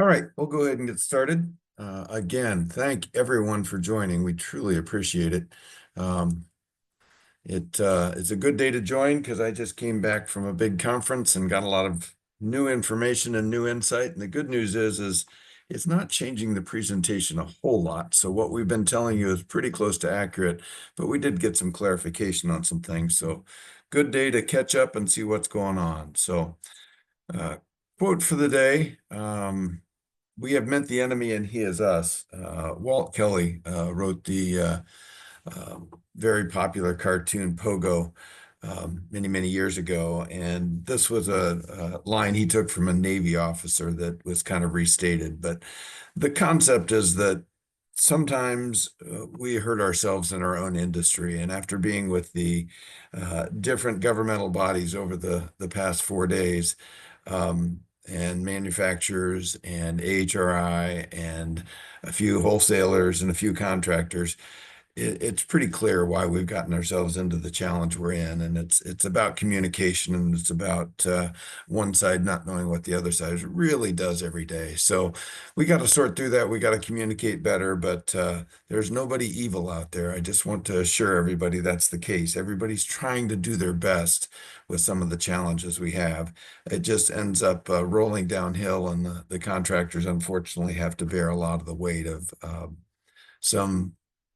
All right, we'll go ahead and get started. Again, thank everyone for joining. We truly appreciate it. Um, it's a good day to join because I just came back from a big conference and got a lot of new information and new insight. And the good news is it's not changing the presentation a whole lot. So what we've been telling you is pretty close to accurate, but we did get some clarification on some things. So good day to catch up and see what's going on. So uh, quote for the day. We have met the enemy and he is us. Walt Kelly wrote the very popular cartoon Pogo many, many years ago. And this was a line he took from a Navy officer that was kind of restated. But the concept is that sometimes we hurt ourselves in our own industry. And after being with the different governmental bodies over the past 4 days, and manufacturers and AHRI and a few wholesalers and a few contractors, it's pretty clear why we've gotten ourselves into the challenge we're in, and it's about communication, and it's about one side not knowing what the other side really does every day. So we got to sort through that. We got to communicate better, but there's nobody evil out there. I just want to assure everybody that's the case. Everybody's trying to do their best with some of the challenges we have. It just ends up rolling downhill, and the contractors unfortunately have to bear a lot of the weight of some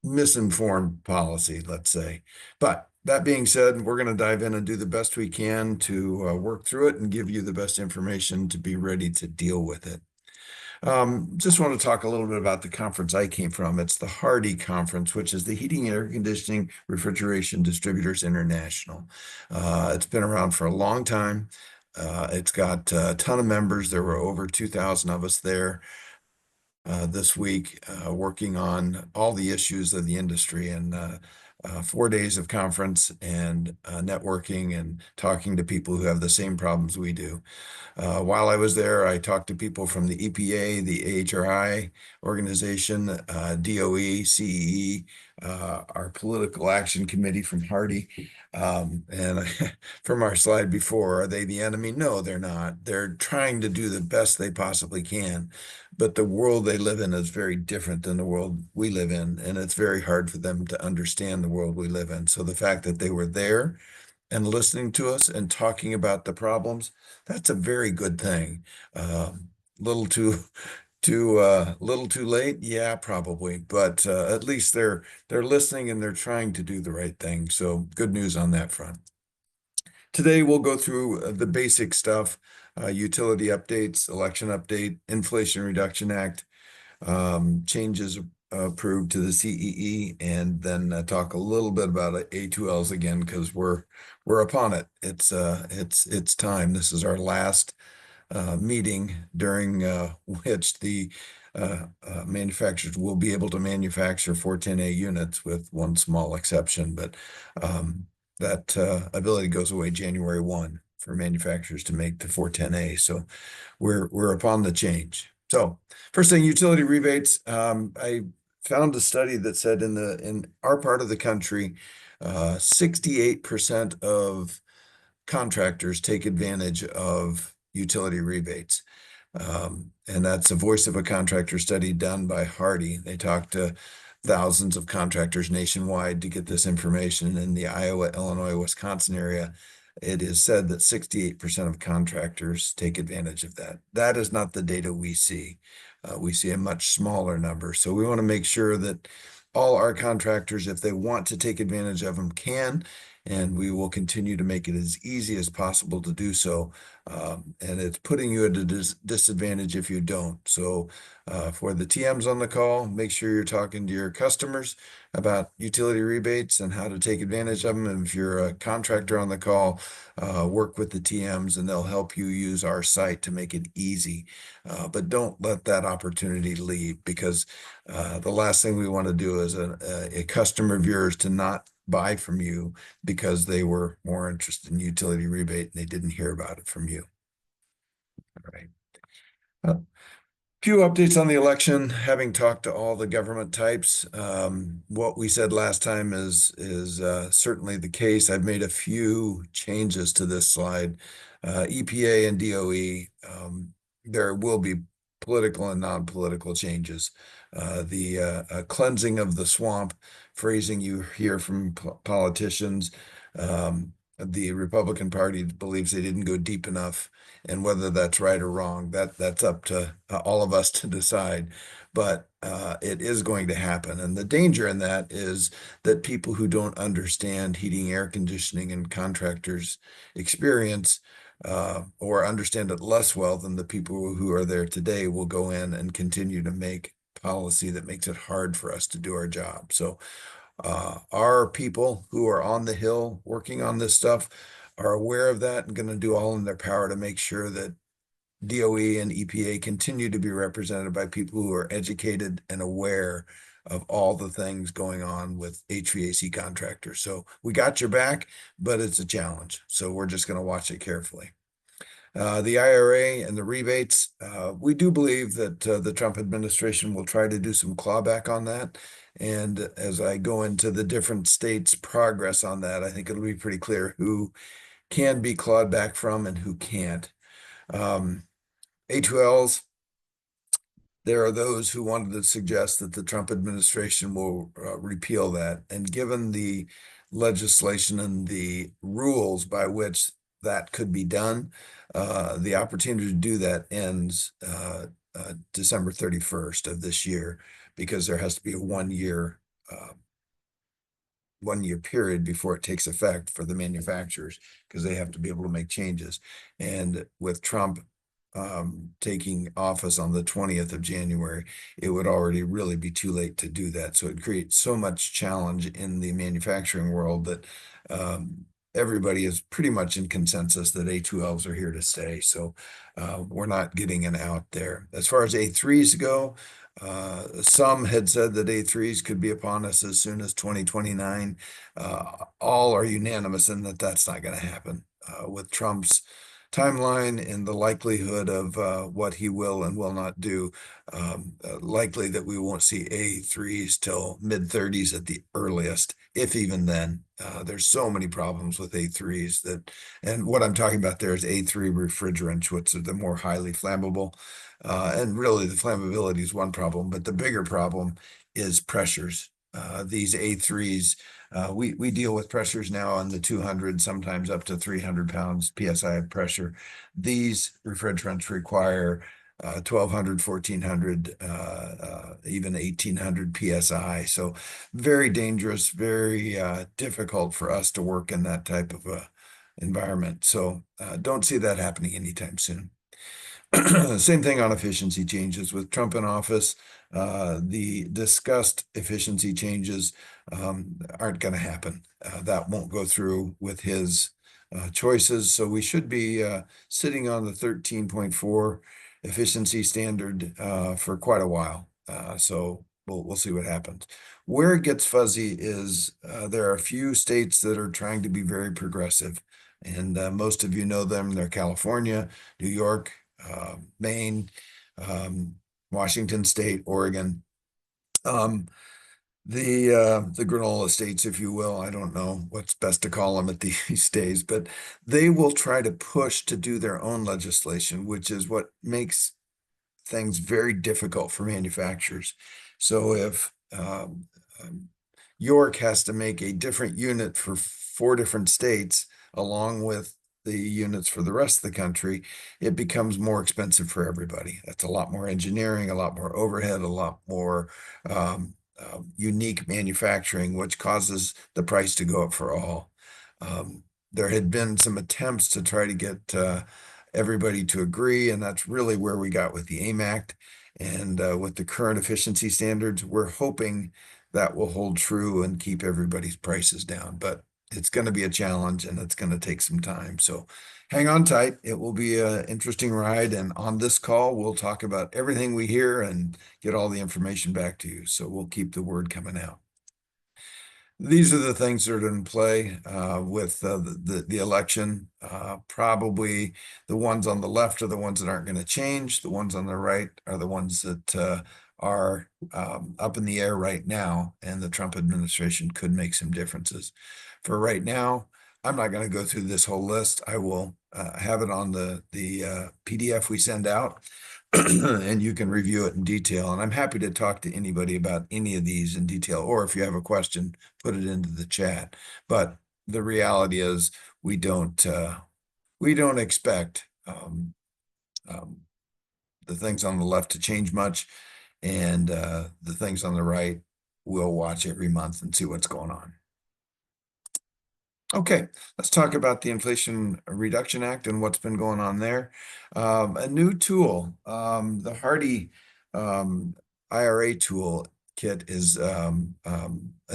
misinformed policy, let's say. But that being said, we're going to dive in and do the best we can to work through it and give you the best information to be ready to deal with it. Just want to talk a little bit about the conference I came from. It's the Hardy Conference, which is the Heating and Air Conditioning Refrigeration Distributors International. It's been around for a long time. It's got a ton of members. There were over 2,000 of us there this week, working on all the issues of the industry, and 4 days of conference and networking and talking to people who have the same problems we do. While I was there, I talked to people from the EPA, the AHRI organization, DOE, CEE, our political action committee from Hardy. And from our slide before, are they the enemy? No, they're not. They're trying to do the best they possibly can. But the world they live in is very different than the world we live in. And it's very hard for them to understand the world we live in. So the fact that they were there and listening to us and talking about the problems, that's a very good thing. Little too late, yeah, probably, but at least they're listening and they're trying to do the right thing. So good news on that front. Today we'll go through the basic stuff: utility updates, election update, Inflation Reduction Act, changes approved to the CEE, and then talk a little bit about A2Ls again because we're upon it. It's time. This is our last meeting during which the manufacturers will be able to manufacture 410A units, with one small exception, but that ability goes away January 1 for manufacturers to make the 410A. So we're upon the change. So first thing, utility rebates. I found a study that said in our part of the country, 68% of contractors take advantage of utility rebates. And that's a voice of a contractor study done by Hardy. They talked to thousands of contractors nationwide to get this information. In the Iowa, Illinois, Wisconsin area, it is said that 68% of contractors take advantage of that. That is not the data we see. We see a much smaller number. So we want to make sure that all our contractors, if they want to take advantage of them, can, and we will continue to make it as easy as possible to do so. And it's putting you at a disadvantage if you don't. So for the TMs on the call, make sure you're talking to your customers about utility rebates and how to take advantage of them. And if you're a contractor on the call, work with the TMs and they'll help you use our site to make it easy. But don't let that opportunity leave, because the last thing we want to do is a customer of yours to not buy from you because they were more interested in utility rebate and they didn't hear about it from you. All right. Few updates on the election. Having talked to all the government types, what we said last time is certainly the case. I've made a few changes to this slide. EPA and DOE, there will be political and non-political changes. The cleansing of the swamp, phrasing you hear from politicians. The Republican Party believes they didn't go deep enough, and whether that's right or wrong, that's up to all of us to decide. But it is going to happen, and the danger in that is that people who don't understand heating, air conditioning, and contractors' experience or understand it less well than the people who are there today will go in and continue to make policy that makes it hard for us to do our job. So our people who are on the Hill working on this stuff are aware of that and going to do all in their power to make sure that DOE and EPA continue to be represented by people who are educated and aware of all the things going on with HVAC contractors. So we got your back, but it's a challenge. So we're just going to watch it carefully. The IRA and the rebates, we do believe that the Trump administration will try to do some clawback on that. And as I go into the different states' progress on that, I think it'll be pretty clear who can be clawed back from and who can't. A2Ls, there are those who wanted to suggest that the Trump administration will repeal that. And given the legislation and the rules by which that could be done, the opportunity to do that ends December 31st of this year, because there has to be a 1 year period before it takes effect for the manufacturers, because they have to be able to make changes. And with Trump taking office on the 20th of January, it would already really be too late to do that. So it creates so much challenge in the manufacturing world that everybody is pretty much in consensus that A2Ls are here to stay. So we're not getting an out there. As far as A3s go, some had said that A3s could be upon us as soon as 2029. All are unanimous in that that's not going to happen. With Trump's timeline and the likelihood of what he will and will not do, likely that we won't see A3s till mid-30s at the earliest, if even then. There's so many problems with A3s that, and what I'm talking about there is A3 refrigerants, which are the more highly flammable. And really the flammability is one problem, but the bigger problem is pressures. These A3s, we deal with pressures now on the 200, sometimes up to 300 pounds PSI of pressure. These refrigerants require 1200, 1400, even 1800 PSI. So very dangerous, very difficult for us to work in that type of environment. So don't see that happening anytime soon. Same thing on efficiency changes. With Trump in office, the discussed efficiency changes aren't going to happen. That won't go through with his choices. So we should be sitting on the 13.4 efficiency standard for quite a while. So we'll see what happens. Where it gets fuzzy is there are a few states that are trying to be very progressive, and most of you know them. They're California, New York, Maine, Washington State, Oregon. The granola states, if you will. I don't know what's best to call them at these days, but they will try to push to do their own legislation, which is what makes things very difficult for manufacturers. So if York has to make a different unit for 4 different states, along with the units for the rest of the country, it becomes more expensive for everybody. That's a lot more engineering, a lot more overhead, a lot more unique manufacturing, which causes the price to go up for all. There had been some attempts to try to get everybody to agree, and that's really where we got with the AIM Act. And with the current efficiency standards, we're hoping that will hold true and keep everybody's prices down. But it's going to be a challenge, and it's going to take some time. So hang on tight. It will be an interesting ride. And on this call, we'll talk about everything we hear and get all the information back to you. So we'll keep the word coming out. These are the things that are in play with the election. Probably the ones on the left are the ones that aren't going to change. The ones on the right are the ones that are up in the air right now, and the Trump administration could make some differences. For right now, I'm not going to go through this whole list. I will have it on the PDF we send out. and you can review it in detail. And I'm happy to talk to anybody about any of these in detail, or if you have a question, put it into the chat. But the reality is we don't expect um, the things on the left to change much, and the things on the right, we'll watch every month and see what's going on. Okay, let's talk about the Inflation Reduction Act and what's been going on there. A new tool, the Hardy IRA tool kit is a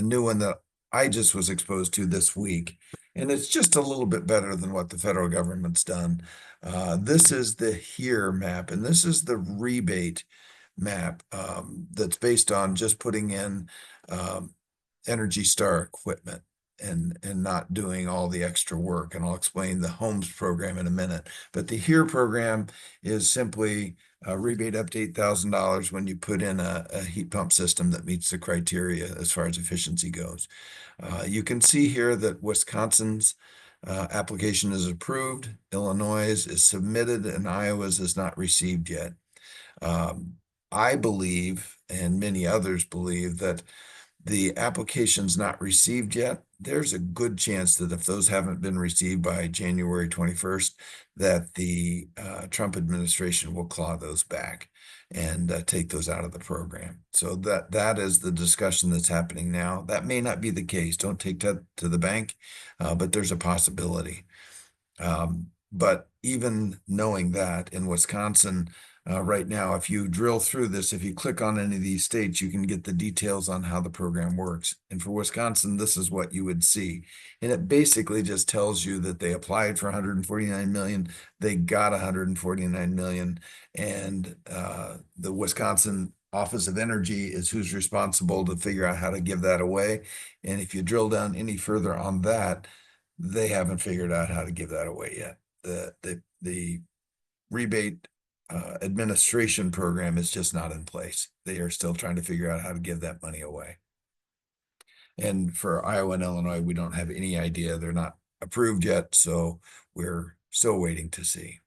new one that I just was exposed to this week. And it's just a little bit better than what the federal government's done. This is the HERE map, and this is the rebate map that's based on just putting in Energy Star equipment and not doing all the extra work. And I'll explain the homes program in a minute. But the HERE program is simply a rebate up to $8,000 when you put in a heat pump system that meets the criteria as far as efficiency goes. You can see here that Wisconsin's application is approved, Illinois is submitted, and Iowa's is not received yet. I believe, and many others believe, that the application's not received yet. There's a good chance that if those haven't been received by January 21st, that the Trump administration will claw those back and take those out of the program. So that is the discussion that's happening now. That may not be the case. Don't take that to the bank, but there's a possibility. But even knowing that in Wisconsin, right now, if you drill through this, if you click on any of these states, you can get the details on how the program works. And for Wisconsin, this is what you would see. And it basically just tells you that they applied for 149 million, they got 149 million, and the Wisconsin Office of Energy is who's responsible to figure out how to give that away. And if you drill down any further on that, they haven't figured out how to give that away yet. The rebate administration program is just not in place. They are still trying to figure out how to give that money away. And for Iowa and Illinois, we don't have any idea. They're not approved yet, so we're still waiting to see.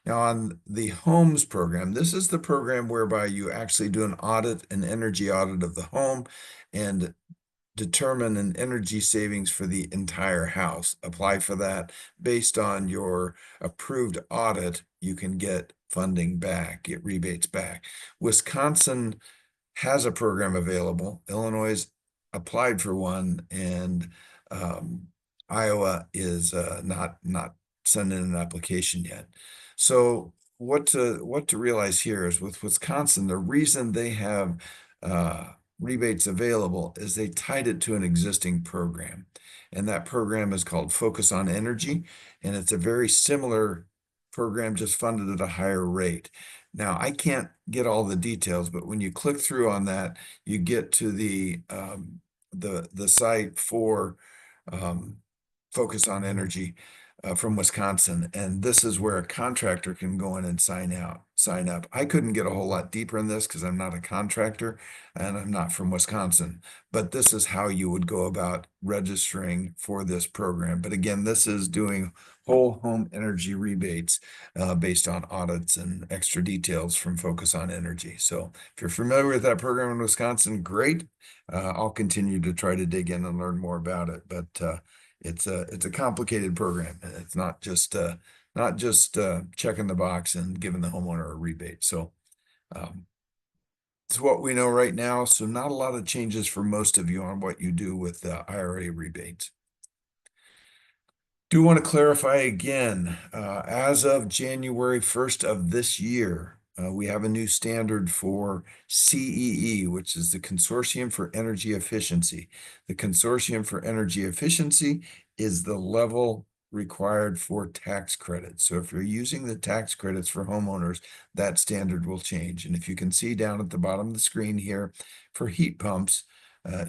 Now, on the homes program, this is the program whereby you actually do an audit, an energy audit of the home, and determine an energy savings for the entire house. Apply for that. Based on your approved audit, you can get funding back, get rebates back. Wisconsin has a program available. Illinois applied for one, and Iowa is not sending an application yet. So what to realize here is with Wisconsin, the reason they have rebates available is they tied it to an existing program. And that program is called Focus on Energy. And it's a very similar program, just funded at a higher rate. Now, I can't get all the details, but when you click through on that, you get to the site for Focus on Energy from Wisconsin. And this is where a contractor can go in and sign up. I couldn't get a whole lot deeper in this because I'm not a contractor and I'm not from Wisconsin, but this is how you would go about registering for this program. But again, this is doing whole home energy rebates based on audits and extra details from Focus on Energy. So if you're familiar with that program in Wisconsin, great. I'll continue to try to dig in and learn more about it, but it's a complicated program. It's not just checking the box and giving the homeowner a rebate. So it's what we know right now. So not a lot of changes for most of you on what you do with IRA rebates. Do want to clarify again, as of January 1st of this year, we have a new standard for CEE, which is the Consortium for Energy Efficiency. The Consortium for Energy Efficiency is the level required for tax credits. So if you're using the tax credits for homeowners, that standard will change. And if you can see down at the bottom of the screen here, for heat pumps,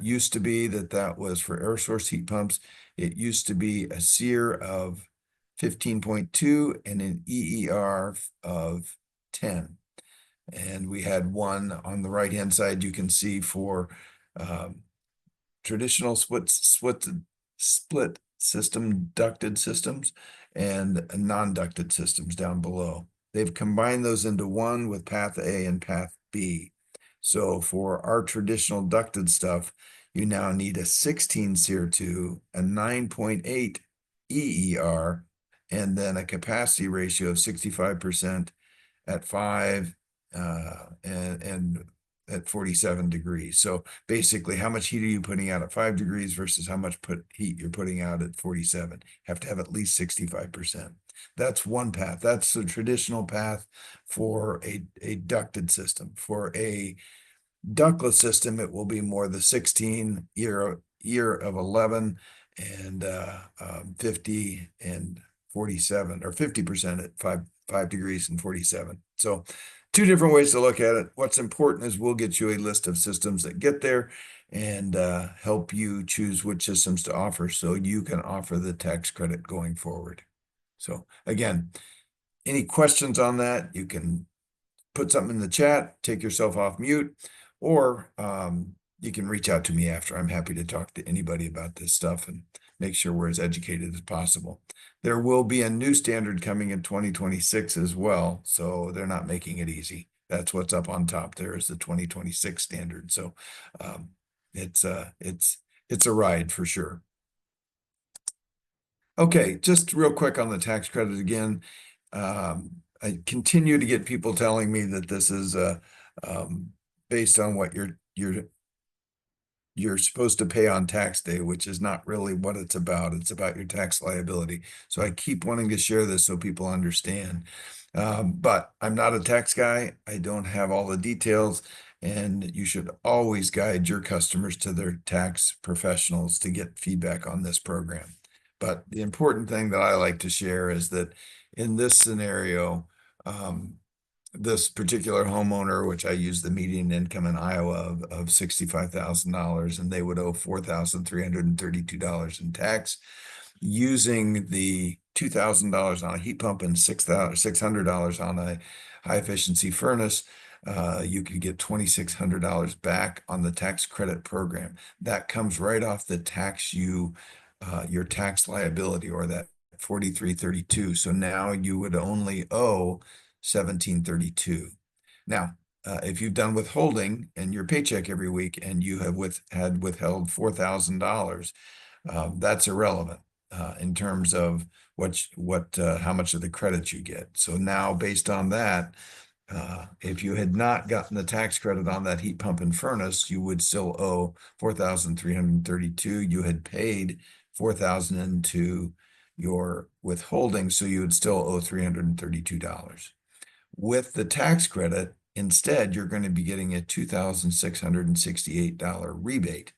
used to be that was for air source heat pumps. It used to be a SEER of 15.2 and an EER of 10. And we had one on the right-hand side, you can see for traditional split system, ducted systems, and non-ducted systems down below. they've combined those into one with path A and path B. So for our traditional ducted stuff, you now need a 16 SEER2, a 9.8 EER, and then a capacity ratio of 65% at 5 and at 47 degrees. So basically, how much heat are you putting out at 5 degrees versus how much heat you're putting out at 47? Have to have at least 65%. That's one path. That's the traditional path for a ducted system. For a ductless system, it will be more the 16 year of 11 and 50 and 47, or 50% at 5 degrees and 47. So two different ways to look at it. What's important is we'll get you a list of systems that get there and help you choose which systems to offer so you can offer the tax credit going forward. So again, any questions on that, you can put something in the chat, take yourself off mute, or you can reach out to me after. I'm happy to talk to anybody about this stuff and make sure we're as educated as possible. There will be a new standard coming in 2026 as well, so they're not making it easy. That's what's up on top there is the 2026 standard. So it's a ride for sure. Okay, just real quick on the tax credit again. I continue to get people telling me that this is based on what you're supposed to pay on tax day, which is not really what it's about. It's about your tax liability. So I keep wanting to share this so people understand. But I'm not a tax guy. I don't have all the details, and you should always guide your customers to their tax professionals to get feedback on this program. But the important thing that I like to share is that in this scenario, this particular homeowner, which I use the median income in Iowa of $65,000, and they would owe $4,332 in tax, using the $2,000 on a heat pump and $600 on a high efficiency furnace, you could get $2,600 back on the tax credit program. That comes right off the your tax liability, or that 4332. So now you would only owe 1732. Now, if you've done withholding in your paycheck every week and you have had withheld $4,000, that's irrelevant in terms of how much of the credit you get. So now, based on that, if you had not gotten the tax credit on that heat pump and furnace, you would still owe 4,332. You had paid 4,000 into your withholding, so you would still owe $332. With the tax credit, instead, you're going to be getting a $2,668 rebate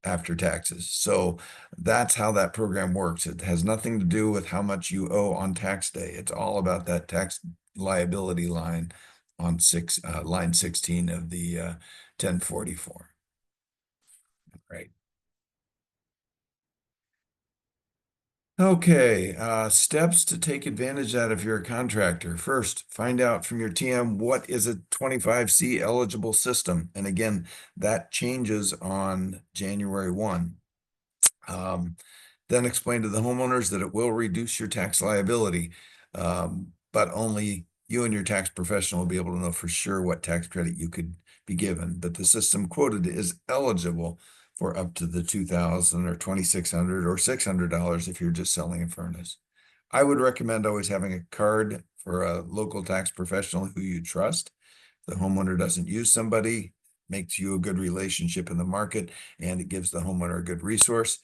after taxes. So that's how that program works. It has nothing to do with how much you owe on tax day. It's all about that tax liability line on line 16 of the 1044. Right. Okay, steps to take advantage of that if you're a contractor. First, find out from your TM what is a 25C eligible system. And again, that changes on January 1. Then explain to the homeowners that it will reduce your tax liability, but only you and your tax professional will be able to know for sure what tax credit you could be given. But the system quoted is eligible for up to the $2,000 or $2,600 or $600 if you're just selling a furnace. I would recommend always having a card for a local tax professional who you trust. The homeowner doesn't use somebody, makes you a good relationship in the market, and it gives the homeowner a good resource.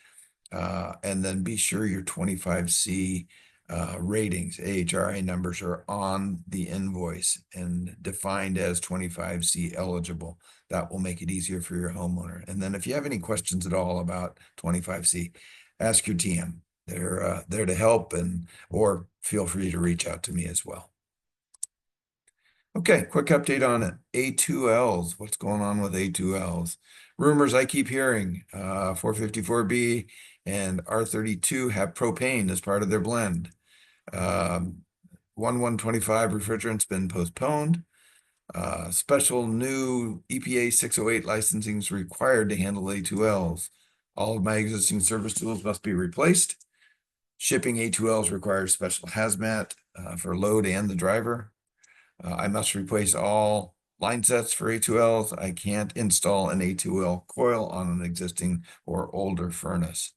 And then be sure your 25C ratings, AHRA numbers, are on the invoice and defined as 25C eligible. That will make it easier for your homeowner. And then if you have any questions at all about 25C, ask your TM. They're there to help, or feel free to reach out to me as well. Okay, quick update on A2Ls. What's going on with A2Ls? Rumors I keep hearing, 454B and R32 have propane as part of their blend. 1125 refrigerant's been postponed. Special new EPA 608 licensing is required to handle A2Ls. All of my existing service tools must be replaced. Shipping A2Ls requires special hazmat for load and the driver. I must replace all line sets for A2Ls. I can't install an A2L coil on an existing or older furnace.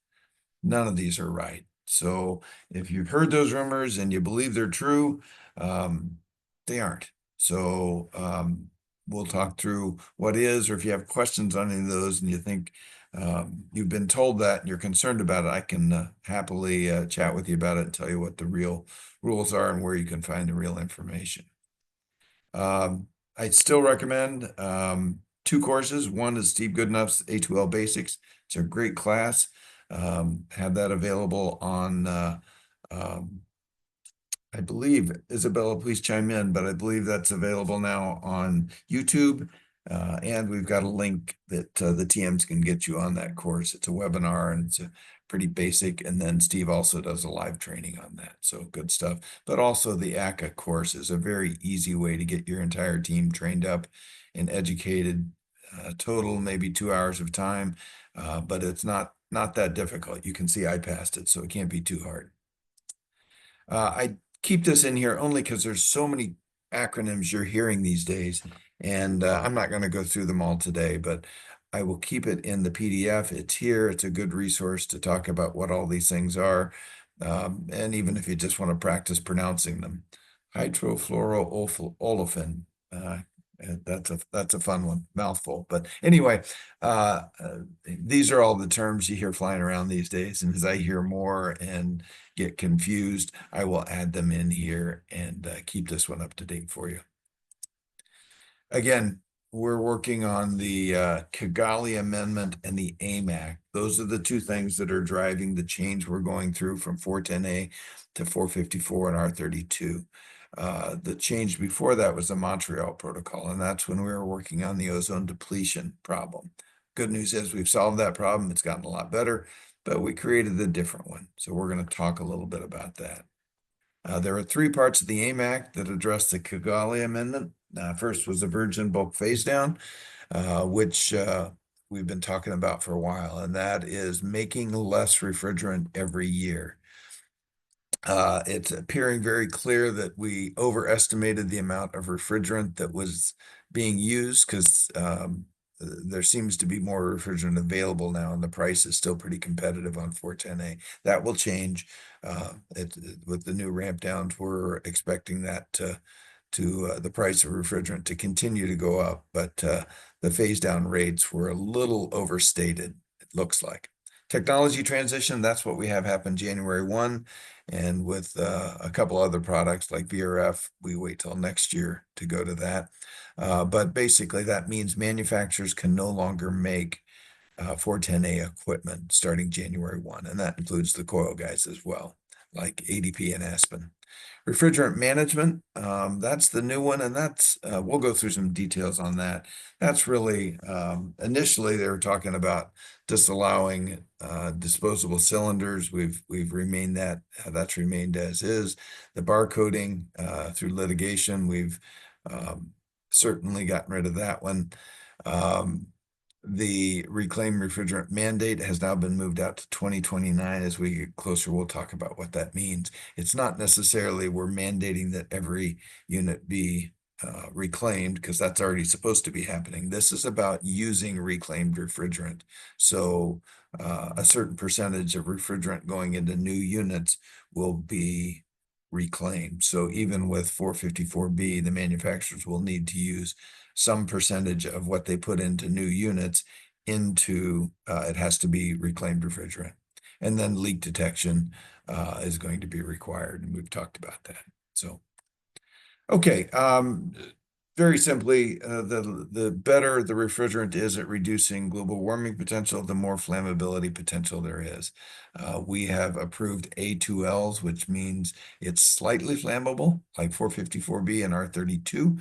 None of these are right. So if you've heard those rumors and you believe they're true, they aren't. So we'll talk through what is, or if you have questions on any of those and you think you've been told that and you're concerned about it, I can happily chat with you about it and tell you what the real rules are and where you can find the real information. I'd still recommend two courses. One is Steve Goodenough's A2L Basics. It's a great class. Have that available on, I believe, Isabella, please chime in, but I believe that's available now on YouTube. And we've got a link that the TMs can get you on that course. It's a webinar and it's a pretty basic. And then Steve also does a live training on that. So good stuff. But also the ACA course is a very easy way to get your entire team trained up and educated. Total maybe 2 hours of time, but it's not that difficult. You can see I passed it, so it can't be too hard. I keep this in here only because there's so many acronyms you're hearing these days, and I'm not going to go through them all today, but I will keep it in the PDF. It's here. It's a good resource to talk about what all these things are, and even if you just want to practice pronouncing them. Hydrofluoroolefin. That's a fun one, mouthful. But anyway, these are all the terms you hear flying around these days. And as I hear more and get confused, I will add them in here and keep this one up to date for you. Again, we're working on the Kigali Amendment and the AIM Act. Those are the two things that are driving the change we're going through from 410A to 454 and R32. The change before that was the Montreal Protocol, and that's when we were working on the ozone depletion problem. Good news is we've solved that problem. It's gotten a lot better, but we created a different one. So we're going to talk a little bit about that. There are three parts of the AIM Act that address the Kigali Amendment. First was the virgin bulk phase down, which we've been talking about for a while, and that is making less refrigerant every year. It's appearing very clear that we overestimated the amount of refrigerant that was being used because there seems to be more refrigerant available now, and the price is still pretty competitive on 410A. That will change with the new ramp downs. We're expecting that to the price of refrigerant to continue to go up, but the phase down rates were a little overstated, it looks like. Technology transition, that's what we have happen January 1. And with a couple other products like VRF, we wait till next year to go to that. But basically, that means manufacturers can no longer make 410A equipment starting January 1. And that includes the coil guys as well, like ADP and Aspen. Refrigerant management, that's the new one, and that's we'll go through some details on that. That's really initially they were talking about disallowing disposable cylinders. We've remained that's remained as is. The barcoding through litigation, we've certainly gotten rid of that one. The reclaimed refrigerant mandate has now been moved out to 2029. As we get closer, we'll talk about what that means. It's not necessarily we're mandating that every unit be reclaimed, because that's already supposed to be happening. This is about using reclaimed refrigerant. So a certain percentage of refrigerant going into new units will be reclaimed. So even with 454B, the manufacturers will need to use some percentage of what they put into new units into, it has to be reclaimed refrigerant. And then leak detection is going to be required. And we've talked about that. So, okay. Very simply, the better the refrigerant is at reducing global warming potential, the more flammability potential there is. We have approved A2Ls, which means it's slightly flammable, like 454B and R32.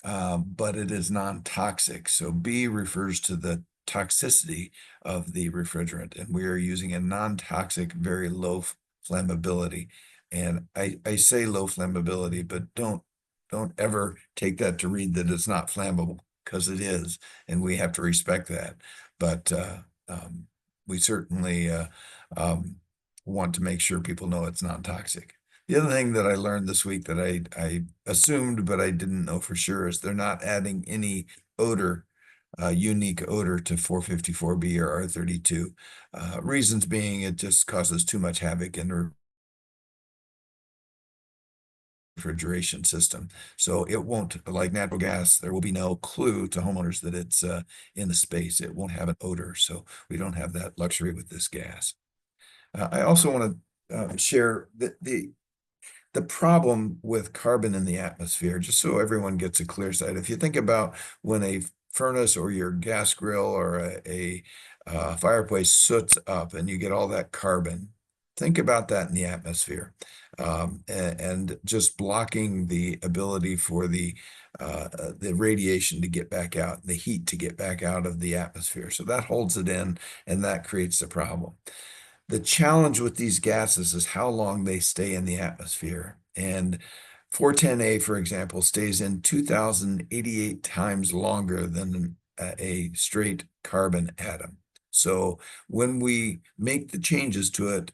But it is non-toxic. So B refers to the toxicity of the refrigerant, and we are using a non-toxic, very low flammability. And I say low flammability, but don't ever take that to read that it's not flammable, because it is, and we have to respect that. But we certainly want to make sure people know it's non-toxic. The other thing that I learned this week that I assumed, but I didn't know for sure, is they're not adding any odor, unique odor to 454B or R32. Reasons being it just causes too much havoc in the refrigeration system. So it won't, like natural gas, there will be no clue to homeowners that it's in the space. It won't have an odor. So we don't have that luxury with this gas. I also want to share the problem with carbon in the atmosphere, just so everyone gets a clear sight. If you think about when a furnace or your gas grill or a fireplace soots up and you get all that carbon, think about that in the atmosphere, and just blocking the ability for the radiation to get back out, the heat to get back out of the atmosphere. So that holds it in, and that creates the problem. The challenge with these gases is how long they stay in the atmosphere. And 410A, for example, stays in 2,088 times longer than a straight carbon atom. So when we make the changes to it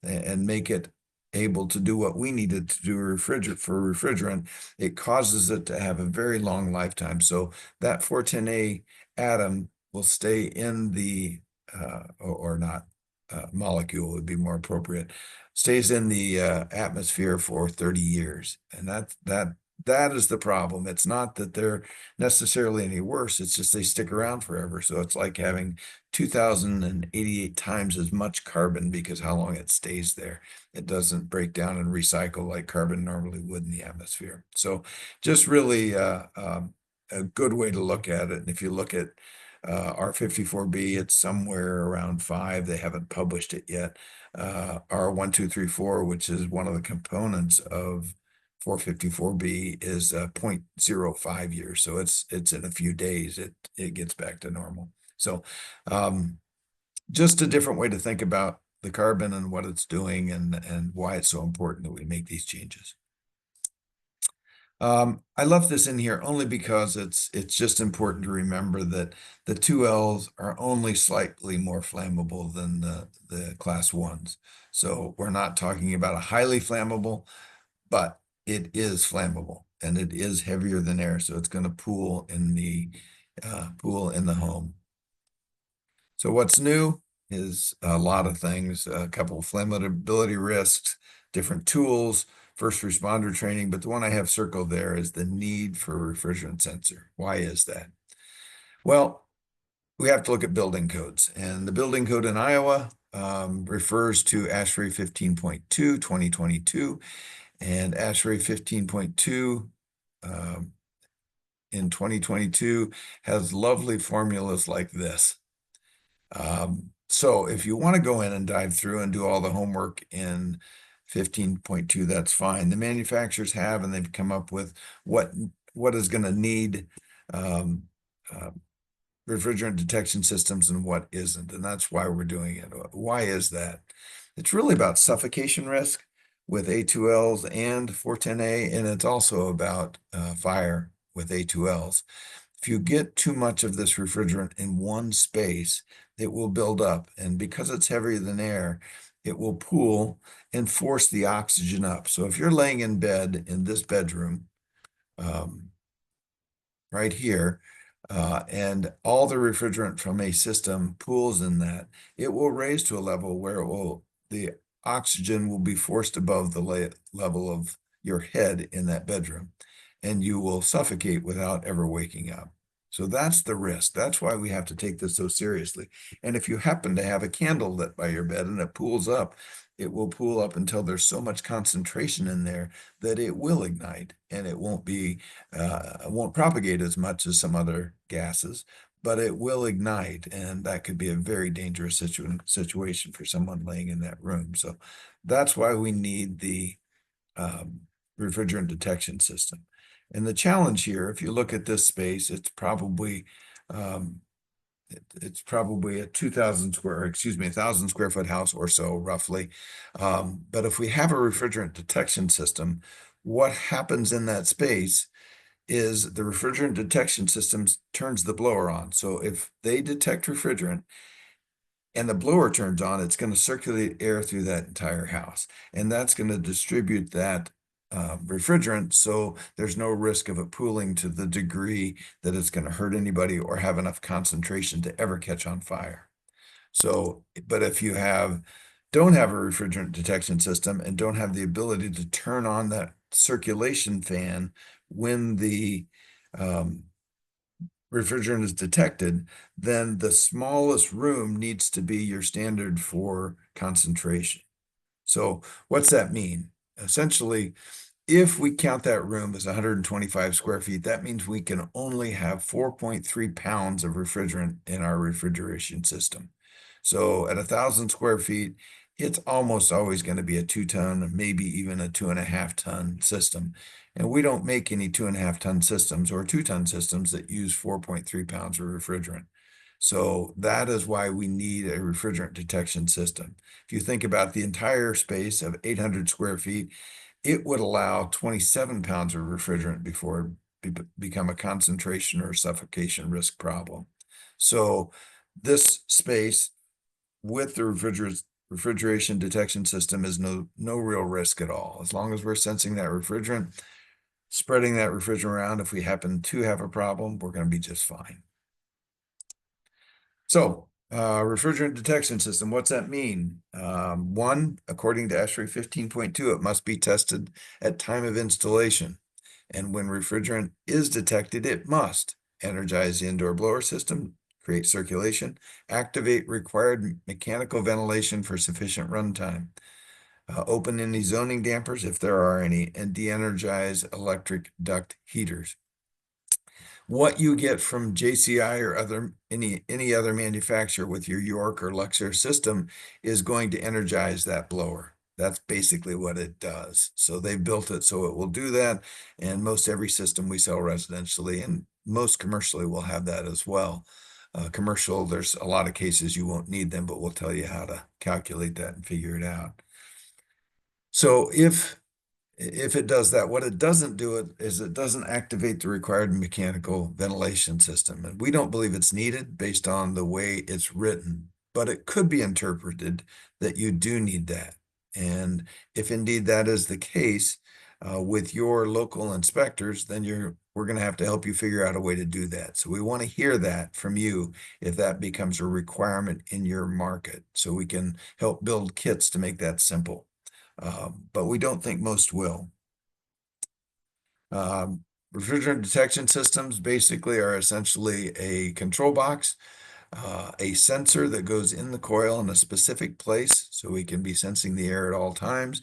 and make it able to do what we needed to do for refrigerant, it causes it to have a very long lifetime. So that 410A atom will stay in the, or not, molecule would be more appropriate, stays in the atmosphere for 30 years. And that is the problem. It's not that they're necessarily any worse. It's just they stick around forever. So it's like having 2,088 times as much carbon because how long it stays there. It doesn't break down and recycle like carbon normally would in the atmosphere. So just really a good way to look at it. And if you look at R54B, it's somewhere around 5. They haven't published it yet. R1234, which is one of the components of 454B, is 0.05 years. So it's in a few days it gets back to normal. So just a different way to think about the carbon and what it's doing and why it's so important that we make these changes. I left this in here only because it's just important to remember that the 2Ls are only slightly more flammable than the class 1s. So we're not talking about a highly flammable, but it is flammable and it is heavier than air. So it's going to pool in the home. So what's new is a lot of things, a couple of flammability risks, different tools, first responder training, but the one I have circled there is the need for a refrigerant sensor. Why is that? Well, we have to look at building codes, and the building code in Iowa refers to ASHRAE 15.2, 2022, and ASHRAE 15.2 in 2022 has lovely formulas like this. So if you want to go in and dive through and do all the homework in 15.2, that's fine. The manufacturers have, and they've come up with what is going to need refrigerant detection systems and what isn't. And that's why we're doing it. Why is that? It's really about suffocation risk with A2Ls and 410A, and it's also about fire with A2Ls. If you get too much of this refrigerant in one space, it will build up. And because it's heavier than air, it will pool and force the oxygen up. So if you're laying in bed in this bedroom, right here, and all the refrigerant from a system pools in that, it will raise to a level where the oxygen will be forced above the level of your head in that bedroom, and you will suffocate without ever waking up. So that's the risk. That's why we have to take this so seriously. And if you happen to have a candle lit by your bed and it pools up, it will pool up until there's so much concentration in there that it will ignite, and it won't propagate as much as some other gases, but it will ignite, and that could be a very dangerous situation for someone laying in that room. So that's why we need the refrigerant detection system. And the challenge here, if you look at this space, it's probably a 1,000 square foot house or so, roughly. But if we have a refrigerant detection system, what happens in that space is the refrigerant detection system turns the blower on. So if they detect refrigerant, and the blower turns on, it's going to circulate air through that entire house. And that's going to distribute that refrigerant, so there's no risk of it pooling to the degree that it's going to hurt anybody or have enough concentration to ever catch on fire. So, but if you don't have a refrigerant detection system and don't have the ability to turn on that circulation fan when the refrigerant is detected, then the smallest room needs to be your standard for concentration. So what's that mean? Essentially, if we count that room as 125 square feet, that means we can only have 4.3 pounds of refrigerant in our refrigeration system. So at 1,000 square feet, it's almost always going to be a 2-ton, maybe even a 2.5-ton system. And we don't make any 2.5-ton systems or 2-ton systems that use 4.3 pounds of refrigerant. So that is why we need a refrigerant detection system. If you think about the entire space of 800 square feet, it would allow 27 pounds of refrigerant before it become a concentration or suffocation risk problem. So this space with the refrigeration detection system is no real risk at all. As long as we're sensing that refrigerant, spreading that refrigerant around, if we happen to have a problem, we're going to be just fine. So refrigerant detection system, what's that mean? One, according to ASHRAE 15.2, it must be tested at time of installation. And when refrigerant is detected, it must energize the indoor blower system, create circulation, activate required mechanical ventilation for sufficient runtime, open any zoning dampers if there are any, and de-energize electric duct heaters. What you get from JCI or any other manufacturer with your York or Luxair system is going to energize that blower. That's basically what it does. So they built it so it will do that. And most every system we sell residentially and most commercially will have that as well. Commercial, there's a lot of cases you won't need them, but we'll tell you how to calculate that and figure it out. So if it does that, what it doesn't do is it doesn't activate the required mechanical ventilation system. And we don't believe it's needed based on the way it's written, but it could be interpreted that you do need that. And if indeed that is the case with your local inspectors, then we're going to have to help you figure out a way to do that. So we want to hear that from you if that becomes a requirement in your market, so we can help build kits to make that simple. But we don't think most will. Refrigerant detection systems basically are essentially a control box, a sensor that goes in the coil in a specific place, so we can be sensing the air at all times.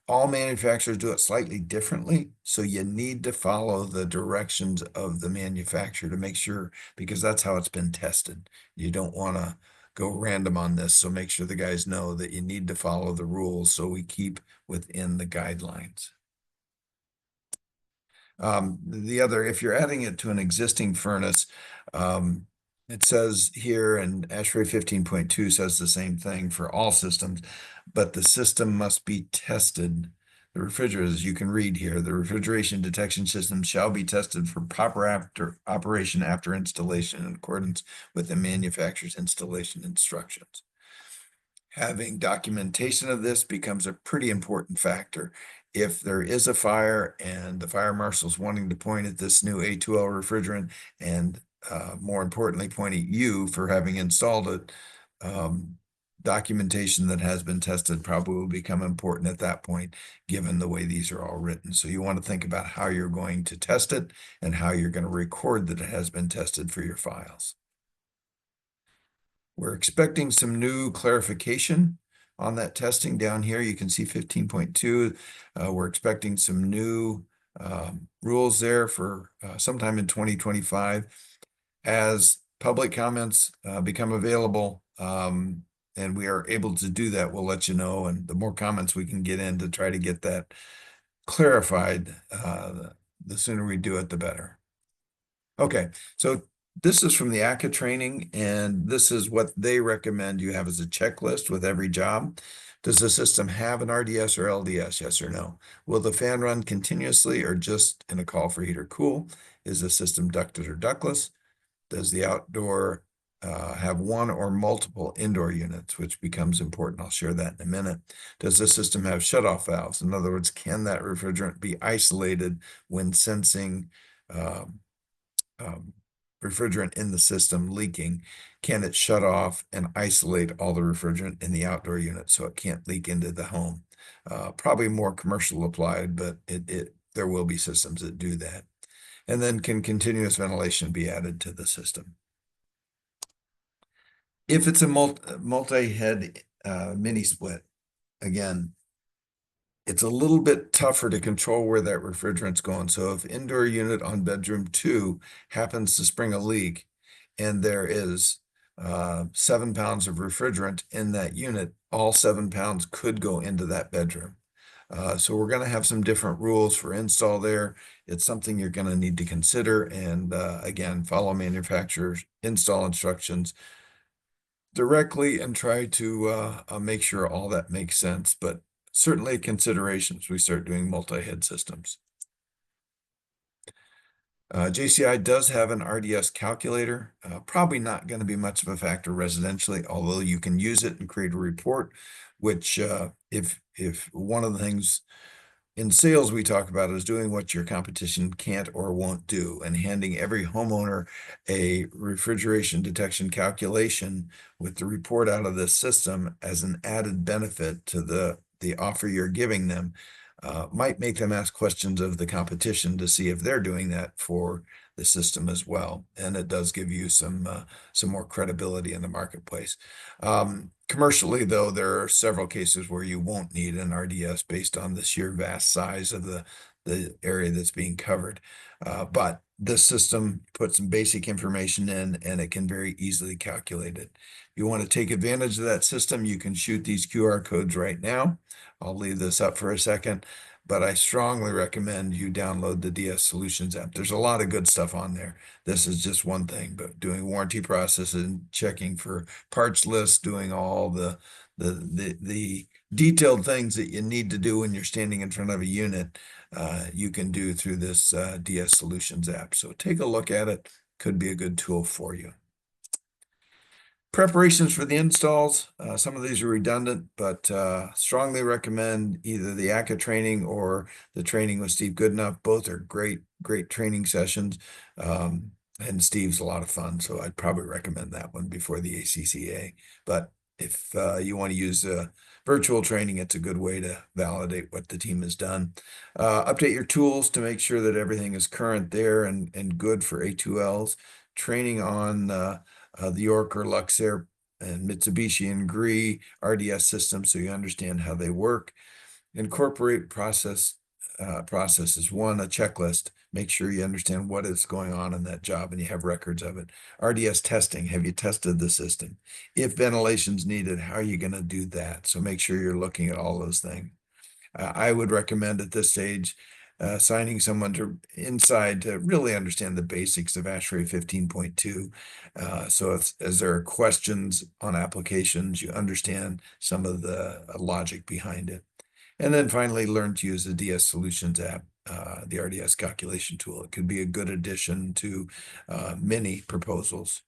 All manufacturers do it slightly differently, so you need to follow the directions of the manufacturer to make sure, because that's how it's been tested. You don't want to go random on this, so make sure the guys know that you need to follow the rules so we keep within the guidelines. If you're adding it to an existing furnace, it says here, and ASHRAE 15.2 says the same thing for all systems, but the system must be tested. The refrigerators, you can read here, the refrigeration detection system shall be tested for proper operation after installation in accordance with the manufacturer's installation instructions. Having documentation of this becomes a pretty important factor. If there is a fire and the fire marshal's wanting to point at this new A2L refrigerant and more importantly, point at you for having installed it, documentation that has been tested probably will become important at that point, given the way these are all written. So you want to think about how you're going to test it and how you're going to record that it has been tested for your files. We're expecting some new clarification on that testing down here. You can see 15.2. We're expecting some new rules there for sometime in 2025. As public comments become available and we are able to do that, we'll let you know. And the more comments we can get in to try to get that clarified, the sooner we do it, the better. Okay, so this is from the ACA training, and this is what they recommend you have as a checklist with every job. Does the system have an RDS or LDS? Yes or no? Will the fan run continuously or just in a call for heat or cool? Is the system ducted or ductless? Does the outdoor have one or multiple indoor units, which becomes important. I'll share that in a minute. Does the system have shutoff valves? In other words, can that refrigerant be isolated when sensing um, um, refrigerant in the system leaking? Can it shut off and isolate all the refrigerant in the outdoor unit so it can't leak into the home? Probably more commercial applied, but there will be systems that do that. And then can continuous ventilation be added to the system? If it's a multi-head mini split, again, it's a little bit tougher to control where that refrigerant's going. So if indoor unit on bedroom 2 happens to spring a leak and there is 7 pounds of refrigerant in that unit, all 7 pounds could go into that bedroom. So we're going to have some different rules for install there. It's something you're going to need to consider. And again, follow manufacturer's install instructions directly and try to make sure all that makes sense. But certainly considerations we start doing multi-head systems. JCI does have an RDS calculator, probably not going to be much of a factor residentially, although you can use it and create a report, which if one of the things in sales we talk about is doing what your competition can't or won't do, and handing every homeowner a refrigeration detection calculation with the report out of this system as an added benefit to the offer you're giving them might make them ask questions of the competition to see if they're doing that for the system as well. And it does give you some more credibility in the marketplace. Commercially, though, there are several cases where you won't need an RDS based on the sheer vast size of the area that's being covered. But this system puts some basic information in, and it can very easily calculate it. If you want to take advantage of that system, you can shoot these QR codes right now. I'll leave this up for a second, but I strongly recommend you download the DS Solutions app. There's a lot of good stuff on there. This is just one thing, but doing warranty processes, checking for parts lists, doing all the detailed things that you need to do when you're standing in front of a unit, you can do through this DS Solutions app. So take a look at it. Could be a good tool for you. Preparations for the installs. Some of these are redundant, but strongly recommend either the ACA training or the training with Steve Goodenough. Both are great training sessions. And Steve's a lot of fun, so I'd probably recommend that one before the ACCA. But if you want to use virtual training, it's a good way to validate what the team has done. Update your tools to make sure that everything is current there and good for A2Ls. Training on the York or Luxair and Mitsubishi and Gree RDS systems so you understand how they work. Incorporate processes. One, a checklist. Make sure you understand what is going on in that job and you have records of it. RDS testing. Have you tested the system? If ventilation's needed, how are you going to do that? So make sure you're looking at all those things. I would recommend at this stage signing someone to inside to really understand the basics of ASHRAE 15.2. So as there are questions on applications, you understand some of the logic behind it. And then finally, learn to use the DS Solutions app, the RDS calculation tool. It could be a good addition to many proposals.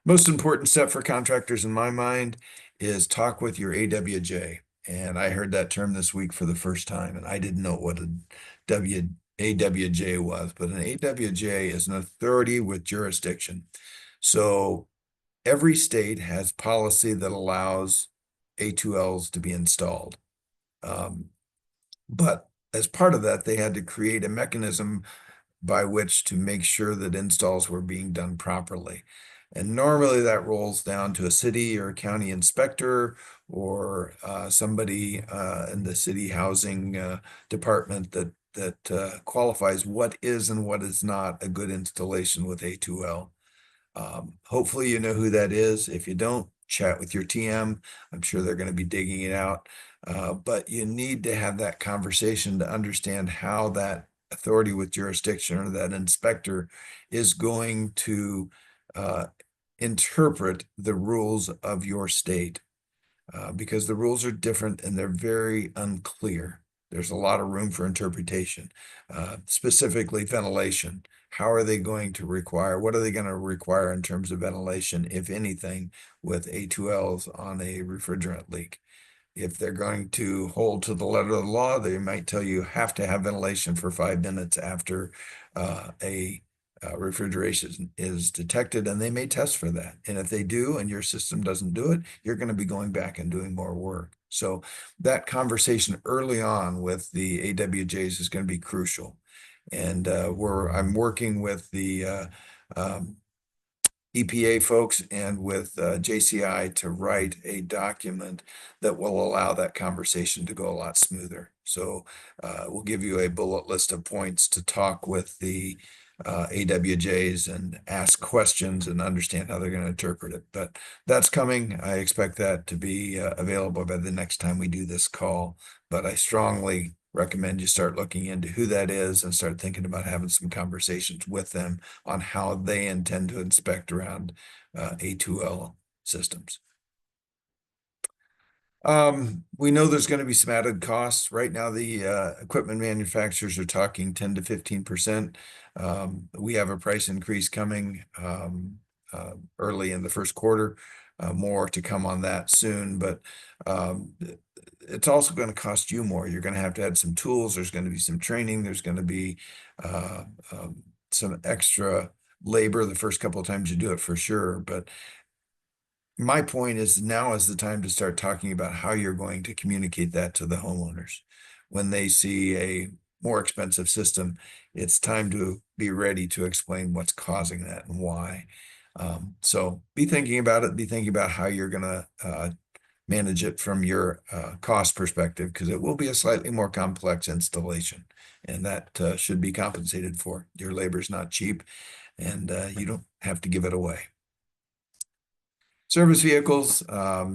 Most important step for contractors in my mind is talk with your AWJ. And I heard that term this week for the first time, and I didn't know what AWJ was, but an AWJ is an authority with jurisdiction. So every state has policy that allows A2Ls to be installed. But as part of that, they had to create a mechanism by which to make sure that installs were being done properly. And normally that rolls down to a city or a county inspector or somebody in the city housing department that qualifies what is and what is not a good installation with A2L. Hopefully you know who that is. If you don't, chat with your TM. I'm sure they're going to be digging it out. But you need to have that conversation to understand how that authority with jurisdiction or that inspector is going to interpret the rules of your state, because the rules are different and they're very unclear. There's a lot of room for interpretation, specifically ventilation. How are they going to require, what are they going to require in terms of ventilation, if anything, with A2Ls on a refrigerant leak? If they're going to hold to the letter of the law, they might tell you have to have ventilation for 5 minutes after a refrigeration is detected, and they may test for that. And if they do, and your system doesn't do it, you're going to be going back and doing more work. So that conversation early on with the AWJs is going to be crucial. And I'm working with the EPA folks and with JCI to write a document that will allow that conversation to go a lot smoother. So we'll give you a bullet list of points to talk with the AWJs and ask questions and understand how they're going to interpret it. But that's coming. I expect that to be available by the next time we do this call. But I strongly recommend you start looking into who that is and start thinking about having some conversations with them on how they intend to inspect around A2L systems. We know there's going to be some added costs. Right now, the equipment manufacturers are talking 10 to 15%. We have a price increase coming early in the first quarter. More to come on that soon, but it's also going to cost you more. You're going to have to add some tools. There's going to be some training. There's going to be some extra labor the first couple of times you do it, for sure. But my point is, now is the time to start talking about how you're going to communicate that to the homeowners. When they see a more expensive system, it's time to be ready to explain what's causing that and why. So be thinking about it. Be thinking about how you're going to manage it from your cost perspective, because it will be a slightly more complex installation, and that should be compensated for. Your labor is not cheap, and you don't have to give it away. Service vehicles,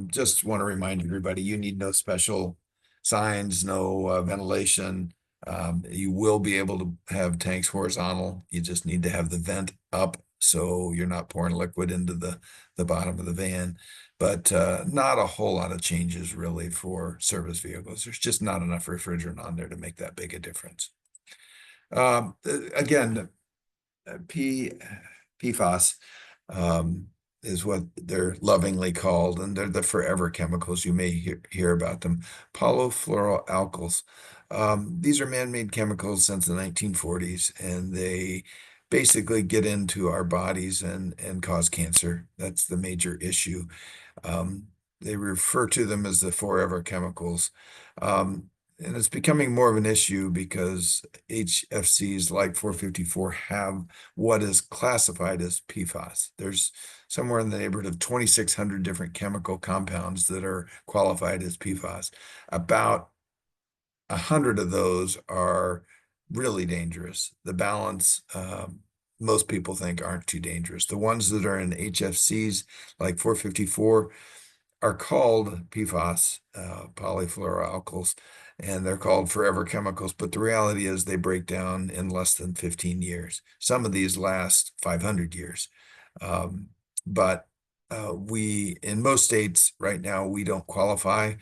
just want to remind everybody, you need no special signs, no ventilation. You will be able to have tanks horizontal. You just need to have the vent up so you're not pouring liquid into the bottom of the van. But not a whole lot of changes really for service vehicles. There's just not enough refrigerant on there to make that big a difference. Again, PFAS is what they're lovingly called, and they're the forever chemicals. You may hear about them. Polyfluoroalkyls. These are man-made chemicals since the 1940s, and they basically get into our bodies and cause cancer. That's the major issue. They refer to them as the forever chemicals. And it's becoming more of an issue because HFCs like 454 have what is classified as PFAS. There's somewhere in the neighborhood of 2,600 different chemical compounds that are qualified as PFAS. About 100 of those are really dangerous. The balance, most people think aren't too dangerous. The ones that are in HFCs like 454 are called PFAS, polyfluoroalkyls, and they're called forever chemicals. But the reality is they break down in less than 15 years. Some of these last 500 years. But in most states right now, we don't qualify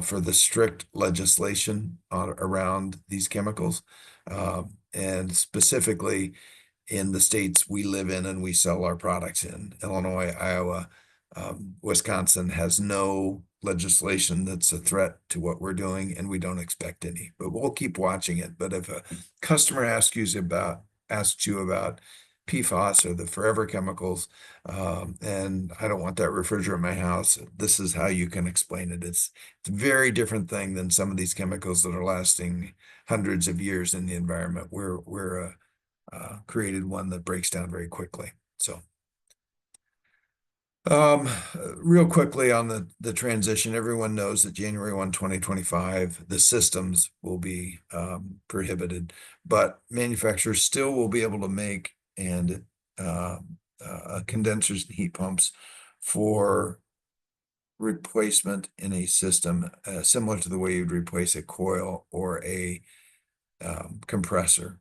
for the strict legislation around these chemicals. And specifically in the states we live in and we sell our products in, Illinois, Iowa, Wisconsin has no legislation that's a threat to what we're doing, and we don't expect any, but we'll keep watching it. But if a customer asks you about PFAS or the forever chemicals, and I don't want that refrigerator in my house, this is how you can explain it. It's a very different thing than some of these chemicals that are lasting hundreds of years in the environment. We're created one that breaks down very quickly. So real quickly on the transition, everyone knows that January 1, 2025, the systems will be prohibited, but manufacturers still will be able to make condensers and heat pumps for replacement in a system, similar to the way you'd replace a coil or a compressor.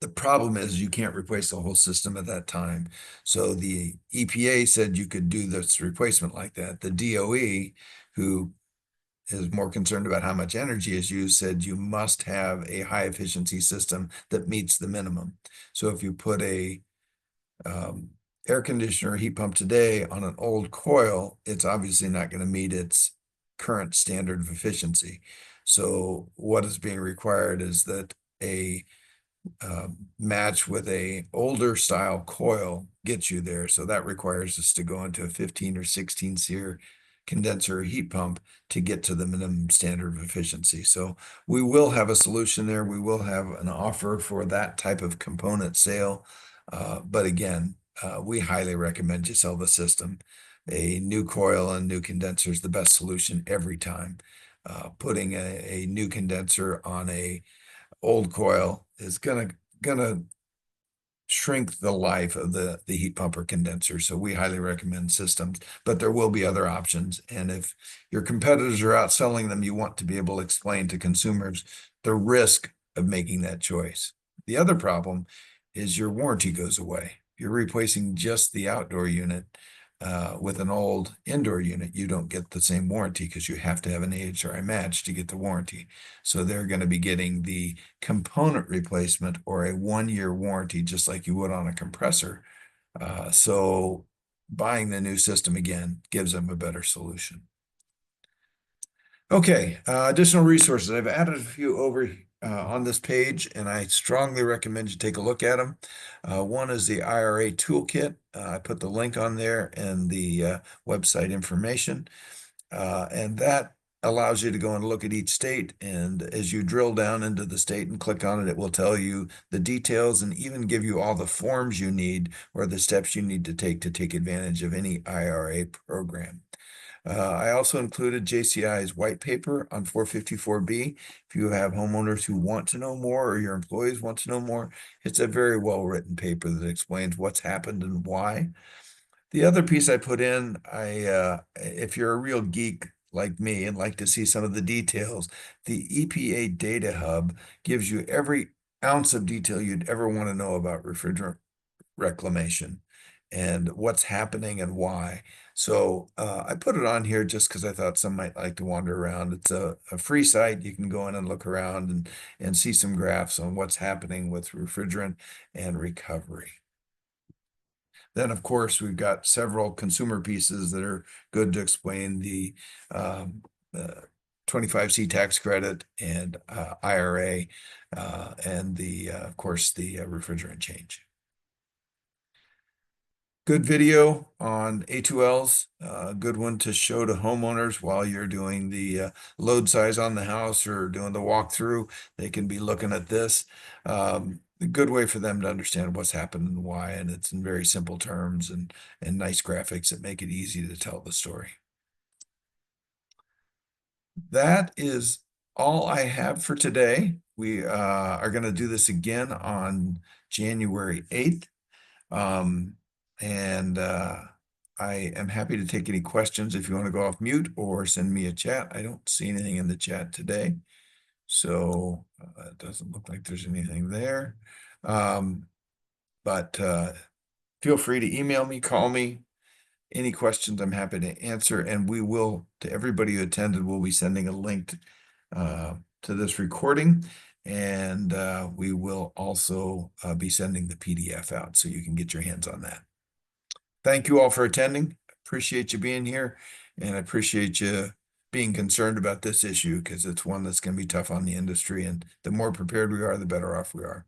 The problem is you can't replace the whole system at that time. So the EPA said you could do this replacement like that. The DOE, who is more concerned about how much energy is used, said you must have a high efficiency system that meets the minimum. So if you put a um, air conditioner or heat pump today on an old coil, it's obviously not going to meet its current standard of efficiency. So what is being required is that a match with a older style coil gets you there. So that requires us to go into a 15 or 16 SEER condenser heat pump to get to the minimum standard of efficiency. So we will have a solution there. We will have an offer for that type of component sale. But again, we highly recommend you sell the system. A new coil and new condenser is the best solution every time. Putting a new condenser on a old coil is gonna shrink the life of the heat pump or condenser. So we highly recommend systems, but there will be other options. And if your competitors are out selling them, you want to be able to explain to consumers the risk of making that choice. The other problem is your warranty goes away. You're replacing just the outdoor unit. With an old indoor unit, you don't get the same warranty because you have to have an AHRI match to get the warranty. So they're going to be getting the component replacement or a 1-year warranty, just like you would on a compressor. So buying the new system again gives them a better solution. Okay, additional resources. I've added a few over on this page, and I strongly recommend you take a look at them. One is the IRA toolkit. I put the link on there and the website information, and that allows you to go and look at each state. And as you drill down into the state and click on it, it will tell you the details and even give you all the forms you need or the steps you need to take advantage of any IRA program. I also included JCI's white paper on 454B. If you have homeowners who want to know more or your employees want to know more, it's a very well-written paper that explains what's happened and why. The other piece I put in, if you're a real geek like me and like to see some of the details, the EPA Data Hub gives you every ounce of detail you'd ever want to know about refrigerant reclamation and what's happening and why. So I put it on here just because I thought some might like to wander around. It's a free site. You can go in and look around and see some graphs on what's happening with refrigerant and recovery. Then, of course, we've got several consumer pieces that are good to explain the 25C tax credit and IRA and of course, the refrigerant change. Good video on A2Ls, good one to show to homeowners while you're doing the load size on the house or doing the walkthrough. They can be looking at this. A good way for them to understand what's happened and why, and it's in very simple terms and nice graphics that make it easy to tell the story. That is all I have for today. We are going to do this again on January 8th. I am happy to take any questions if you want to go off mute or send me a chat. I don't see anything in the chat today. So it doesn't look like there's anything there. But feel free to email me, call me. Any questions, I'm happy to answer. And we will, to everybody who attended, we'll be sending a link to this recording. And we will also be sending the PDF out so you can get your hands on that. Thank you all for attending. Appreciate you being here, and I appreciate you being concerned about this issue because it's one that's going to be tough on the industry. And the more prepared we are, the better off we are.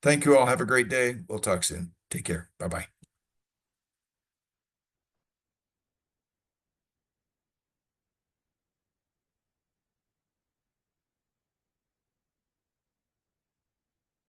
Thank you all. Have a great day. We'll talk soon. Take care. Bye-bye.